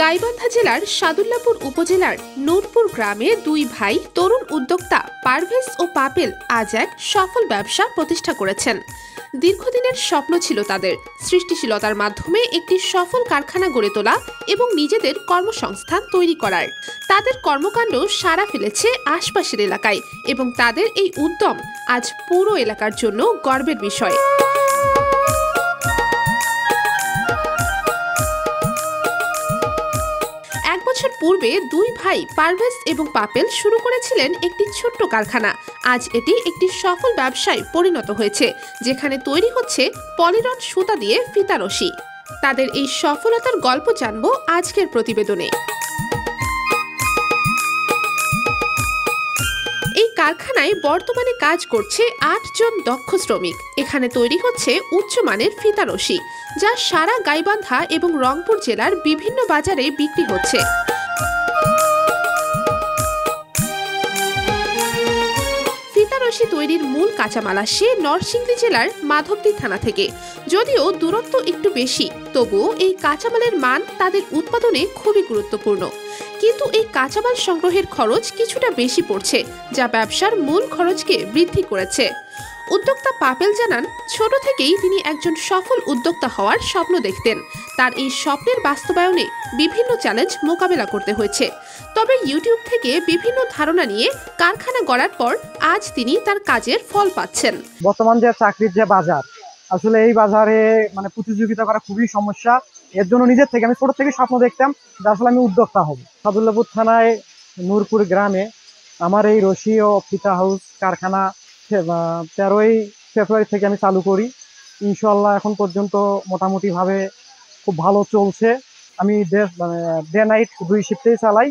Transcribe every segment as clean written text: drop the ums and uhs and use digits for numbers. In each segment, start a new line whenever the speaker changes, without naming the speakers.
গাইবান্ধা জেলার সাদুল্লাপুর উপজেলার নূরপুর গ্রামে দুই ভাই তরুণ উদ্যোক্তা পারভেজ ও পাপেল আজ এক সফল ব্যবসা প্রতিষ্ঠা করেছেন। দীর্ঘদিনের স্বপ্ন ছিল তাদের সৃষ্টিশীলতার মাধ্যমে একটি সফল কারখানা গড়ে তোলা এবং নিজেদের কর্মসংস্থান তৈরি করার। তাদের কর্মকাণ্ড সাড়া ফেলেছে আশপাশের এলাকায় এবং তাদের এই উদ্যম আজ পুরো এলাকার জন্য গর্বের বিষয়। এক বছর পূর্বে দুই ভাই পারভেজ এবং পাপেল শুরু করেছিলেন একটি ছোট্ট কারখানা। আজ এটি একটি সফল ব্যবসায় পরিণত হয়েছে, যেখানে তৈরি হচ্ছে পলিরড সুতা দিয়ে ফিতা রশি। তাদের এই সফলতার গল্প জানবো আজকের প্রতিবেদনে। এই কারখানায় বর্তমানে কাজ করছে ৮ জন দক্ষ শ্রমিক। এখানে তৈরি হচ্ছে উচ্চমানের ফিতা রশি, যা সারা গাইবান্ধা এবং রংপুর জেলার বিভিন্ন বাজারে বিক্রি হচ্ছে। ফিতা রশি তৈরির মূল কাঁচামাল আসে নরসিংদী জেলার মাধবদী থানা থেকে। যদিও দূরত্ব একটু বেশি, তবুও এই কাঁচামালের মান তাদের উৎপাদনে খুবই গুরুত্বপূর্ণ। কিন্তু এই কাঁচামাল সংগ্রহের খরচ কিছুটা বেশি পড়ছে, যা ব্যবসার মূল খরচকে বৃদ্ধি করেছে। উদ্যোক্তা পাপেল জানান, ছোট থেকেই তিনি একজন সফল উদ্যোক্তা হওয়ার স্বপ্ন দেখতেন। তার এই স্বপ্নের বাস্তবায়নে বিভিন্ন চ্যালেঞ্জ মোকাবেলা করতে হয়েছে। তবে ইউটিউব থেকে বিভিন্ন ধারণা নিয়ে কারখানা গড়ার পর আজ তিনি তার কাজের ফল পাচ্ছেন।
বর্তমান যে চাকরির যে বাজার, আসলে এই বাজারে প্রতিযোগিতা করা খুবই সমস্যা। এর জন্য নিজের থেকে আমি ছোট থেকে স্বপ্ন দেখতাম যে আসলে আমি উদ্যোক্তা হব। সাদুল্লাপুর থানায় নূরপুর গ্রামে আমার এই রশি ও ফিতা হাউস কারখানা 13ই ফেব্রুয়ারি থেকে আমি চালু করি। ইনশাল্লাহ এখন পর্যন্ত মোটামুটি ভাবে খুব ভালো চলছে। আমি ডে নাইট 2 শিফটেই চালাই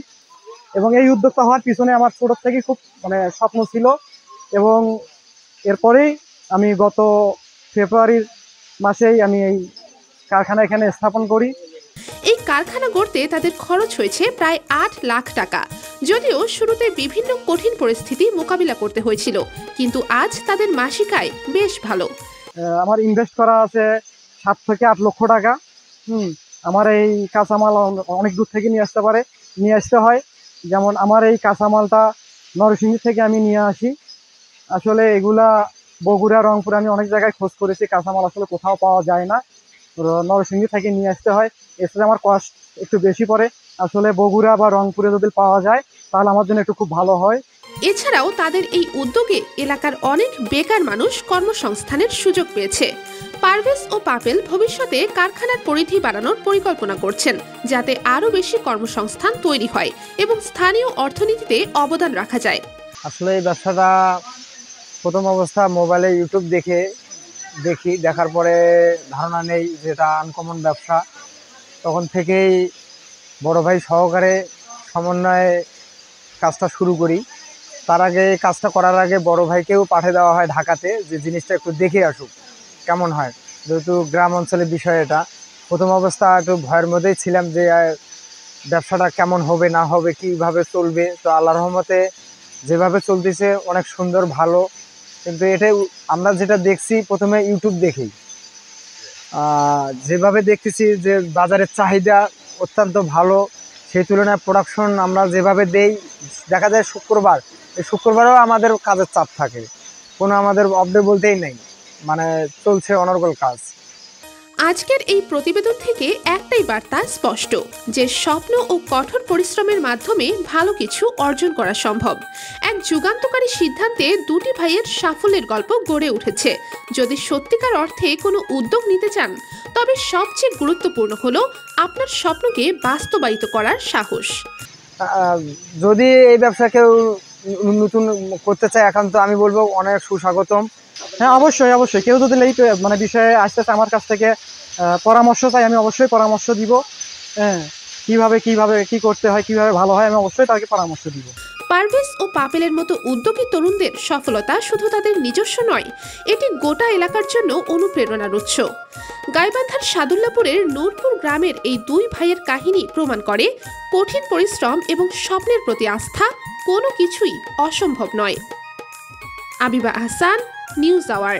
এবং এই উদ্যোক্তা হওয়ার পিছনে আমার ছোট থেকে খুব স্বপ্ন ছিল এবং এরপরেই আমি গত ফেব্রুয়ারির মাসেই আমি এই কারখানা এখানে স্থাপন করি।
এই কারখানা গড়তে তাদের খরচ হয়েছে প্রায় 8 লাখ টাকা। যদিও শুরুতে বিভিন্ন কঠিন পরিস্থিতি মোকাবিলা করতে হয়েছিল, কিন্তু আজ তাদের মাসিক আয় বেশ ভালো।
আমার ইনভেস্ট করা আছে 7 থেকে 8 লক্ষ টাকা। আমার এই কাঁচামাল অনেক দূর থেকে নিয়ে আসতে হয়। যেমন আমার এই কাঁচামালটা নরসিংদী থেকে আমি নিয়ে আসি। আসলে এগুলা বগুড়া, রংপুর আমি অনেক জায়গায় খোঁজ করেছি, কাঁচামাল আসলে কোথাও পাওয়া যায় না। নরসিংদী থেকে নিয়ে আসতে হয়। এছাড়া আমার কস্ট একটু বেশি পড়ে। আসলে বগুড়া বা রংপুরে যদি পাওয়া যায় তাহলে আমার জন্য একটু খুব ভালো হয়।
এছাড়াও তাদের এই উদ্যোগে এলাকার অনেক বেকার মানুষ কর্মসংস্থানের সুযোগ পেয়েছে। পারভেজ ও পাপেল ভবিষ্যতে কারখানার পরিধি বাড়ানোর পরিকল্পনা করছেন, যাতে আরো বেশি কর্মসংস্থান তৈরি হয় এবং স্থানীয় অর্থনীতিতে অবদান রাখা যায়।
আসলে এই ব্যবসাটা প্রথম অবস্থা মোবাইলে ইউটিউব দেখার পরে ধারণা নেই যেটা আনকমন ব্যবসা। তখন থেকেই বড় ভাই সহকারে সমন্বয়ে কাজটা শুরু করি। তার আগে কাজটা করার আগে বড় ভাইকেও পাঠিয়ে দেওয়া হয় ঢাকাতে, যে জিনিসটা একটু দেখে আসুক কেমন হয়, যেহেতু গ্রাম অঞ্চলের বিষয়। এটা প্রথম অবস্থা একটু ভয়ের মধ্যেই ছিলাম যে ব্যবসাটা কেমন হবে না হবে, কীভাবে চলবে। তো আল্লাহর রহমতে যেভাবে চলতেছে অনেক সুন্দর, ভালো। কিন্তু এটাই আমরা যেটা দেখছি প্রথমে ইউটিউব দেখেই যেভাবে দেখতেছি যে বাজারের চাহিদা অত্যন্ত ভালো, সেই তুলনায় প্রোডাকশন আমরা যেভাবে দেখা যায় এই শুক্রবারেও আমাদের কাজের চাপ থাকে, কোনো আমাদের অফডে বলতেই নেই, চলছে অনর্গল কাজ।
আজকের এই প্রতিবেদন থেকে একটাই বার্তা স্পষ্ট, যে স্বপ্ন ও কঠোর পরিশ্রমের মাধ্যমে ভালো কিছু অর্জন করা সম্ভব। এক যুগান্তকারী সিদ্ধান্তে দুটি ভাইয়ের সাফল্যের গল্প গড়ে উঠেছে। যদি সত্যিকার অর্থে কোনো উদ্যোগ নিতে চান, তবে সবচেয়ে গুরুত্বপূর্ণ হলো আপনার স্বপ্নকে বাস্তবায়িত করার সাহস।
যদি এই ব্যবসা কেউ নতুন করতে চায়, এখন তো আমি বলবো অনেক সুস্বাগতম।
হ্যাঁ, অবশ্যই কেউ যদি এই বিষয়ে আসতেছে আমার কাছ থেকে পরামর্শ চাই, আমি অবশ্যই পরামর্শ দিব। হ্যাঁ, কিভাবে কি করতে হয়, কিভাবে ভালো হয়, আমি অবশ্যই তাকে পরামর্শ দিব।
পারভেজ ও পাপেলের মতো উদ্যোগী তরুণদের সফলতা শুধু তাদের নিজস্ব নয়, এটি গোটা এলাকার জন্য অনুপ্রেরণার উৎস। গাইবান্ধার সাদুল্লাপুরের নূরপুর গ্রামের এই দুই ভাইয়ের কাহিনী প্রমাণ করে, কঠিন পরিশ্রম এবং স্বপ্নের প্রতি আস্থা কোনো কিছুই অসম্ভব নয়। আবিবা আহসান, নিউজ আওয়ার।